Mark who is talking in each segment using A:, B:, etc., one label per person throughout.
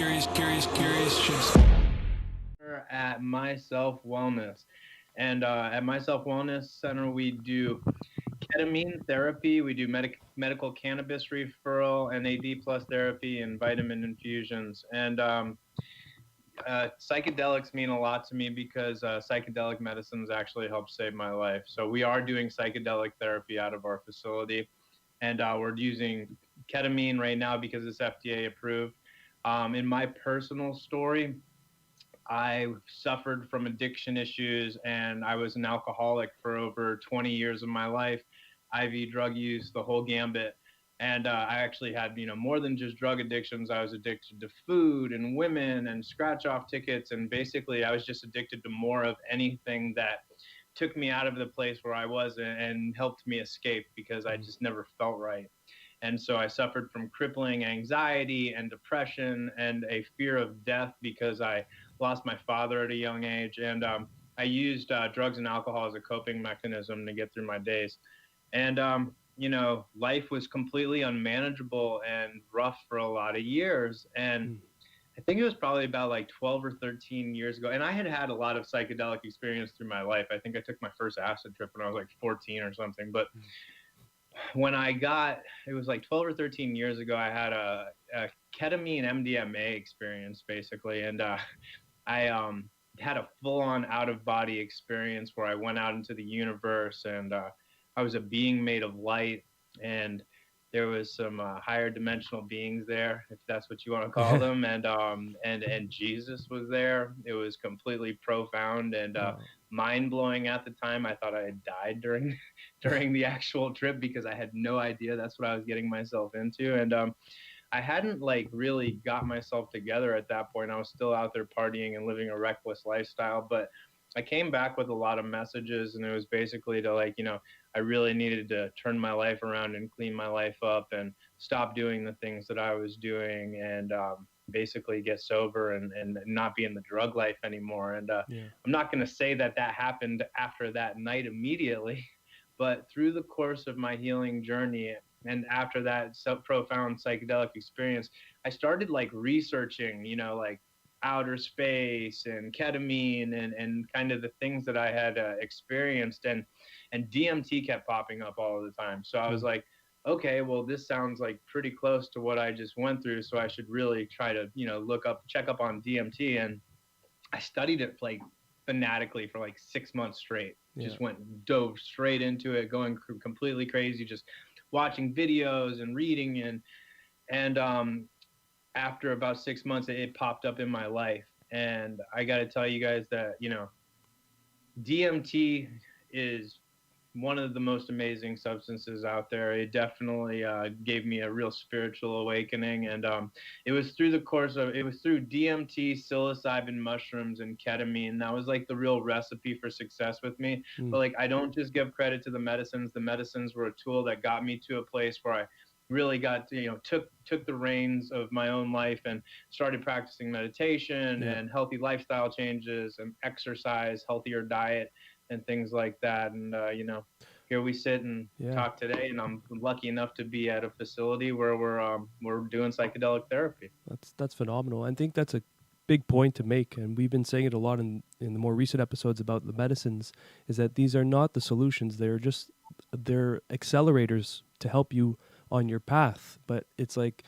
A: curious chicks.
B: At My Self Wellness. And at My Self Wellness Center, we do ketamine therapy, we do medical cannabis referral, NAD plus therapy, and vitamin infusions. And psychedelics mean a lot to me because psychedelic medicines actually help save my life. So we are doing psychedelic therapy out of our facility, and we're using ketamine right now because it's FDA approved. In my personal story, I suffered from addiction issues and I was an alcoholic for over 20 years of my life, IV drug use, the whole gambit. And I actually had, more than just drug addictions. I was addicted to food and women and scratch off tickets. And basically, I was just addicted to more of anything that took me out of the place where I was and helped me escape because I just never felt right. And so I suffered from crippling anxiety and depression and a fear of death because I lost my father at a young age. And I used drugs and alcohol as a coping mechanism to get through my days. And, life was completely unmanageable and rough for a lot of years. And I think it was probably about like 12 or 13 years ago. And I had had a lot of psychedelic experience through my life. I think I took my first acid trip when I was like 14 or something. But when it was like 12 or 13 years ago, I had a ketamine MDMA experience basically. And I had a full on out of body experience where I went out into the universe and I was a being made of light. And there was some higher dimensional beings there, if that's what you want to call them, and Jesus was there. It was completely profound and mind blowing at the time. I thought I had died during the actual trip because I had no idea that's what I was getting myself into, and I hadn't like really got myself together at that point. I was still out there partying and living a reckless lifestyle, but I came back with a lot of messages, and it was basically to I really needed to turn my life around and clean my life up and stop doing the things that I was doing and basically get sober and not be in the drug life anymore. And I'm not going to say that happened after that night immediately, but through the course of my healing journey and after that profound psychedelic experience, I started like researching, like outer space and ketamine and kind of the things that I had experienced, and DMT kept popping up all the time. So I was like, okay, well, this sounds like pretty close to what I just went through. So I should really try to, check up on DMT. And I studied it like fanatically for like 6 months straight. Just dove straight into it, going completely crazy, just watching videos and reading and after about 6 months, it popped up in my life. And I got to tell you guys that, DMT is one of the most amazing substances out there. It definitely gave me a real spiritual awakening. And it was through DMT, psilocybin mushrooms, and ketamine. That was like the real recipe for success with me. But like, I don't just give credit to the medicines. The medicines were a tool that got me to a place where I really got to, took the reins of my own life and started practicing meditation and healthy lifestyle changes and exercise, healthier diet, and things like that. And here we sit and talk today, and I'm lucky enough to be at a facility where we're doing psychedelic therapy.
C: That's phenomenal. I think that's a big point to make, and we've been saying it a lot in the more recent episodes about the medicines, is that these are not the solutions. They're accelerators to help you on your path. But it's like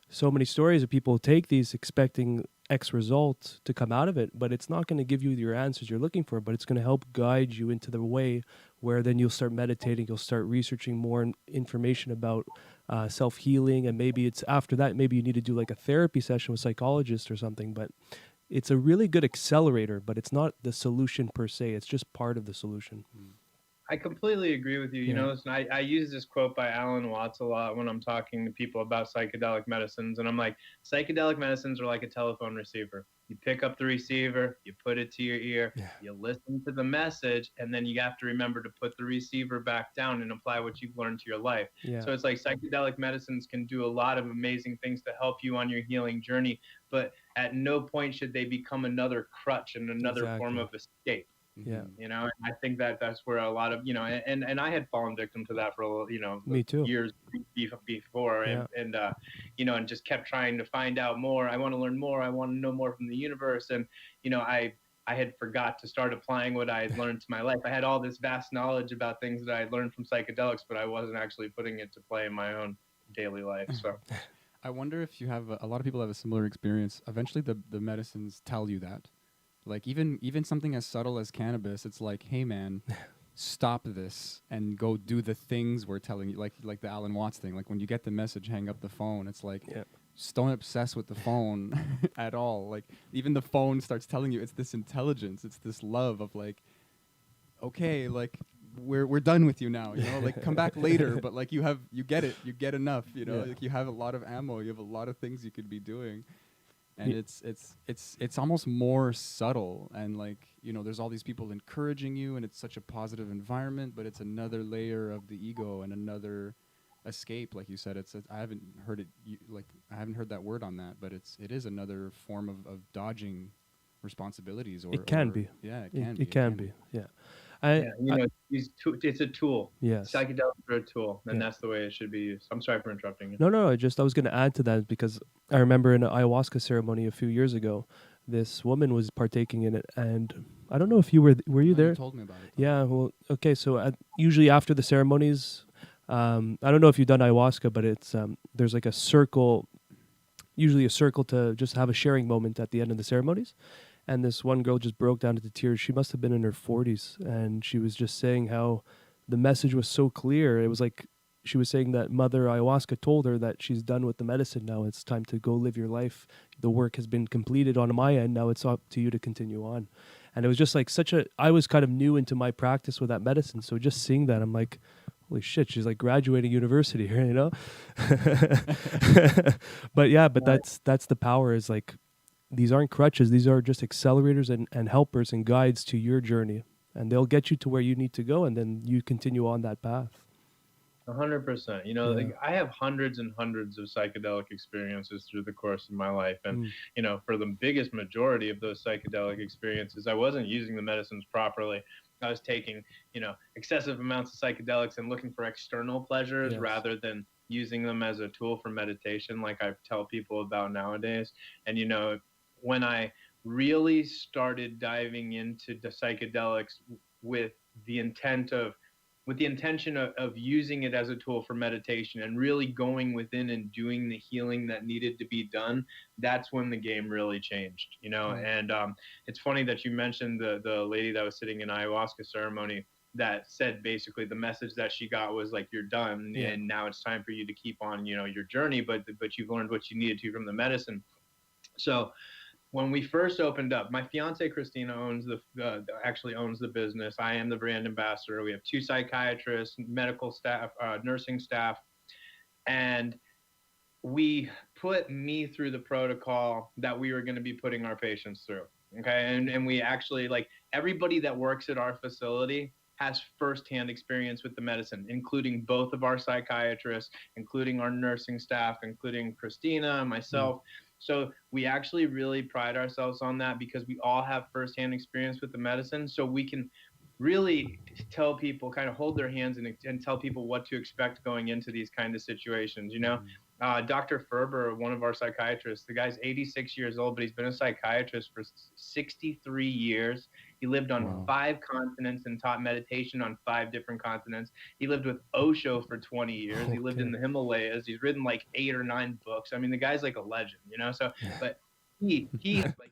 C: so many stories of people take these expecting X result to come out of it, but it's not going to give you your answers you're looking for, but it's going to help guide you into the way where then you'll start meditating, you'll start researching more information about self-healing, and maybe it's after that, maybe you need to do like a therapy session with a psychologist or something, but it's a really good accelerator, but it's not the solution per se, it's just part of the solution.
B: I completely agree with you. Listen, I use this quote by Alan Watts a lot when I'm talking to people about psychedelic medicines. And I'm like, psychedelic medicines are like a telephone receiver. You pick up the receiver, you put it to your ear, you listen to the message, and then you have to remember to put the receiver back down and apply what you've learned to your life. So it's like psychedelic medicines can do a lot of amazing things to help you on your healing journey, but at no point should they become another crutch and another form of escape.
C: Yeah.
A: Hmm.
B: you know. And I think that that's where a lot of, you know, and I had fallen victim to that for a little, you know,
C: Me too.
B: years before.
C: Yeah.
B: And you know, and just kept trying to find out more. I want to learn more. I want to know more from the universe. And you know, I had forgot to start applying what I had learned to my life. I had all this vast knowledge about things that I had learned from psychedelics, but I wasn't actually putting it to play in my own daily life. So
A: I wonder if you have a lot of people have a similar experience. Eventually, the medicines tell you that. Like even something as subtle as cannabis, it's like, hey man, stop this and go do the things we're telling you. Like the Alan Watts thing. Like when you get the message, hang up the phone. It's like,
C: Yeah.
A: just don't obsess with the phone at all. Like even the phone starts telling you it's this intelligence, it's this love of like, okay, like we're done with you now, you know, like come back later, but like you get it, you get enough, you know,
C: Yeah.
A: like you have a lot of ammo, you have a lot of things you could be doing. And
C: Ye-
A: it's almost more subtle, and like, you know, there's all these people encouraging you, and it's such a positive environment, but it's another layer of the ego and another escape, like you said. I haven't heard it like I haven't heard that word on that, but it is another form of dodging responsibilities,
C: It can
A: or
C: be.
A: yeah, it
C: It,
A: can be,
C: it can be. Yeah. I,
B: yeah, you
C: I
B: know, it's a tool.
C: yes.
B: Psychedelics are a tool, and
C: Yeah.
B: that's the way it should be used. I'm sorry for interrupting you.
C: No, no, I was going to add to that because I remember in an ayahuasca ceremony a few years ago, this woman was partaking in it, and I don't know if you were you
A: No, you
C: there?
A: told me about it though.
C: Yeah. Well, okay. So usually after the ceremonies, I don't know if you've done ayahuasca, but it's there's like a circle, usually a circle to just have a sharing moment at the end of the ceremonies. And this one girl just broke down into tears. She must have been in her 40s, and she was just saying how the message was so clear. It was like she was saying that Mother Ayahuasca told her that she's done with the medicine now. It's time to go live your life. The work has been completed on my end. Now it's up to you to continue on. And it was just like I was kind of new into my practice with that medicine. So just seeing that, I'm like, holy shit, she's like graduating university here, you know? But yeah, but
B: Right.
C: that's the power, is like these aren't crutches. These are just accelerators and helpers and guides to your journey. And they'll get you to where you need to go, and then you continue on that path.
B: 100%. You know,
C: Yeah.
B: like, I have hundreds and hundreds of psychedelic experiences through the course of my life. And,
C: Mm.
B: you know, for the biggest majority of those psychedelic experiences, I wasn't using the medicines properly. I was taking, you know, excessive amounts of psychedelics and looking for external pleasures
C: Yes.
B: rather than using them as a tool for meditation, like I tell people about nowadays. And, you know, when I really started diving into the psychedelics with the intent of with the intention of using it as a tool for meditation and really going within and doing the healing that needed to be done, that's when the game really changed, you know.
C: Mm.
B: And it's funny that you mentioned the lady that was sitting in ayahuasca ceremony that said basically the message that she got was like, you're done
C: Yeah.
B: and now it's time for you to keep on, you know, your journey, but you've learned what you needed to from the medicine. So when we first opened up, my fiance Christina owns actually owns the business. I am the brand ambassador. We have two psychiatrists, medical staff, nursing staff, and we put me through the protocol that we were going to be putting our patients through. Okay, and we actually, like, everybody that works at our facility has firsthand experience with the medicine, including both of our psychiatrists, including our nursing staff, including Christina and
C: Mm.
B: myself. So we actually really pride ourselves on that because we all have firsthand experience with the medicine. So we can really tell people, kind of hold their hands and tell people what to expect going into these kind of situations. You know,
A: Hmm.
B: Dr. Ferber, one of our psychiatrists, the guy's 86 years old, but he's been a psychiatrist for 63 years. He lived on
A: Wow.
B: 5 continents and taught meditation on 5 different continents. He lived with Osho for 20 years. He lived in
C: Okay.
B: the Himalayas. He's written like 8 or 9 books. I mean, the guy's like a legend, you know? So, but he has like